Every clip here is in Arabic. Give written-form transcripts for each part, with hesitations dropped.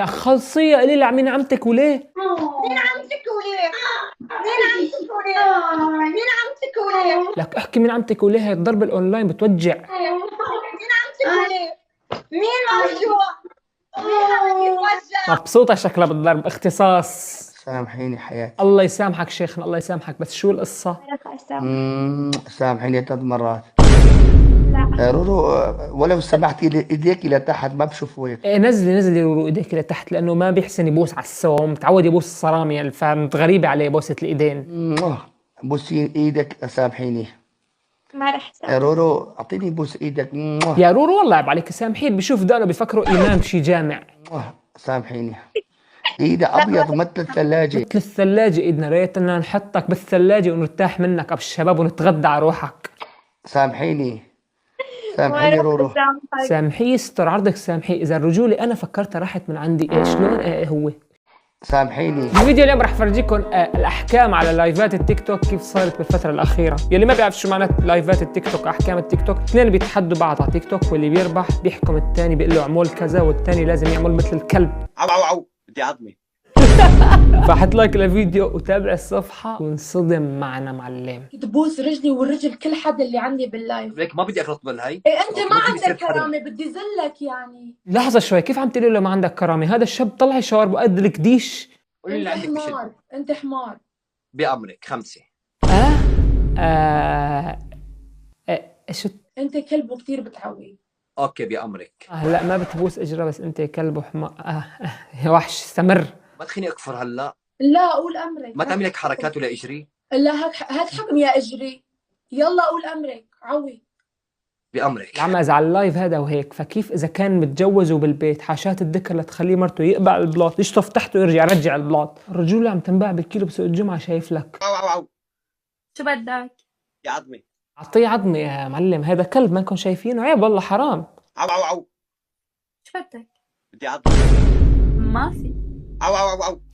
لا خلصيه قولي لي مين عمتك وليه؟ مين عمتك وليه؟ مين عمتك وليه؟ مين عمتك وليه؟ لك احكي مين عمتك وليه، هي الضرب الاونلاين بتوجع. مين عمتك وليه؟ مين موجوع؟ مين يتوجع؟ مبسوطه شكلها بالضرب، اختصاص. سامحيني حياتي. الله يسامحك شيخنا، الله يسامحك، بس شو القصه؟ سامحيني 3 مرات. لا رورو، ولو سمحت ايديك الى تحت ما بشوف وجهك. إيه نزلي رورو ايديك لتحت، لانه ما بيحسن يبوس على السوا، متعود يبوس الصرامي، فهمت؟ غريبه عليه بوسه الايدين. بوسي ايدك. سامحيني ما رح سامح. رورو، اعطيني بوس ايدك. يا رورو والله عيب عليك، سامحيه، بيشوف دقنه بيفكروا امام شي جامع. سامحيني. ايدي ابيض مثل الثلاجه. مثل الثلاجه ايدنا، ريتنا نحطك بالثلاجه ونرتاح منك الشباب ونتغدى على روحك. سامحيني ما رح رورو. سامحك. سامحيه، استر عرضك، سامحيه. اذا الرجوله انا فكرتها راحت من عندي، شلون هو سامحيني. الفيديو اليوم رح فرجيكم الاحكام على لايفات التيك توك كيف صارت بالفتره الاخيره. يلي ما بيعرف شو معنات لايفات التيك توك، احكام التيك توك، اثنين بيتحدوا بعض على تيك توك، واللي بيربح بيحكم الثاني، بيقول له اعمل كذا، والثاني لازم يعمل مثل الكلب. عو بدي عظمي. فحط لايك للفيديو وتابع الصفحه وانصدم معنا معلم. تبوس رجلي والرجل كل حدا اللي عندي باللايف. ليك ما بدي اخلط بالهي. إيه انت ما بدي يصير عندك حدا. كرامه، بدي زلك يعني. لحظه شوي، كيف عم تقولي له ما عندك كرامه؟ هذا الشاب طلع شاورب وقد الكديش. قولي اللي انت عندك بشد. حمار، انت حمار. بأمرك 5. شو؟ انت كلب وكثير بتعوي. اوكي بأمرك. لا ما بتبوس اجره، بس انت كلب وحمار. يا وحش استمر. ما تخليني اكفر هلا. لا قول امرك. ما تعمل لك حركات ولا اجري. لا هات حكم يا اجري. يلا قول امرك، عوي. بأمرك. العمز على اللايف هذا وهيك، فكيف اذا كان متجوز وبالبيت حاشات الذكر لتخليه مرته يقبع البلاط، يشطف تحته ويرجع يرجع البلاط. الرجوله عم تنباع بالكيلو بسوق الجمعه، شايف لك. عو شو بدك؟ يا عظمي. اعطيه عظمه يا معلم، هذا كلب ما انكم شايفينه، عيب والله حرام. عو شو بدك؟ بدي عظمي. ما في.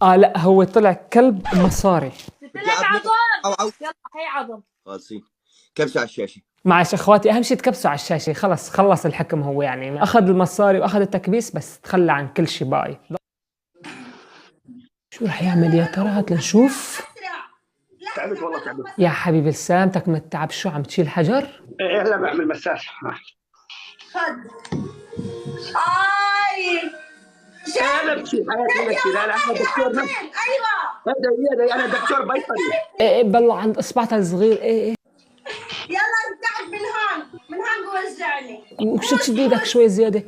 عو لا هو طلع كلب مصاري. قلت لك عظم. عو يلا هي عظم. خالصين. كبسوا على الشاشة. معلش اخواتي، اهم شيء تكبسوا على الشاشه، خلص الحكم هو، يعني اخذ المصاري واخذ التكبيس، بس تخلى عن كل شيء باقي. شو رح يعمل يا ترى؟ هات لنشوف. تعبت والله تعبت. يا حبيبي لسانتك متعب، شو عم تشيل حجر؟ ايه هلا بعمل مساج. انا بشيل حياتي. لا انا دكتور نفسي. ايوه هذا انا دكتور بيطري. ايه بالله عند اصبعتها الصغير. ايه يلا ابتعد من هون ووجعني. وشد ايدك شوي زياده.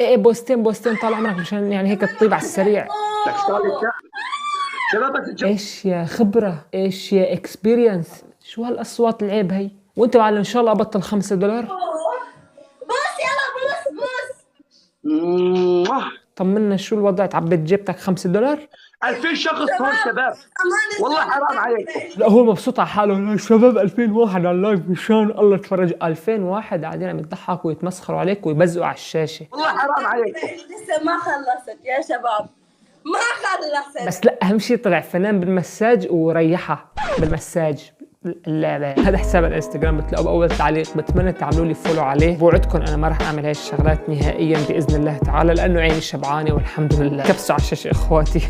ايه بوستين طال عمرك، مشان يعني هيك تطيب على السريع. لك صار شبابك. ايش يا خبره، ايش يا اكسبيرينس، شو هالاصوات العيب هي؟ وانت معلم ان شاء الله ابطل $5. بوس يلا بوس. طمنا شو الوضع، تعبيت جيبتك $5؟ 2000 شخص هون شباب. والله حرام عليكم. لا هو مبسوط على حاله، لا شباب 2000 واحد على اللايف مشان الله تفرج. 2000 واحد قاعدين عم يضحكوا ويتمسخروا عليك ويبزقوا على الشاشه. والله حرام عليكم. لسه ما خلصت يا شباب، ما خلصت. بس لا اهم شيء طلع فنان بالمساج وريحها بالمساج. اللعبة هذا حساب الانستغرام بتلاقوه باول تعليق، بتمنى تعملوا لي فولو عليه. بوعدكم انا ما راح اعمل هاي الشغلات نهائيا باذن الله تعالى، لانه عيني شبعانه والحمد لله. كبسوا على الشاشه اخواتي.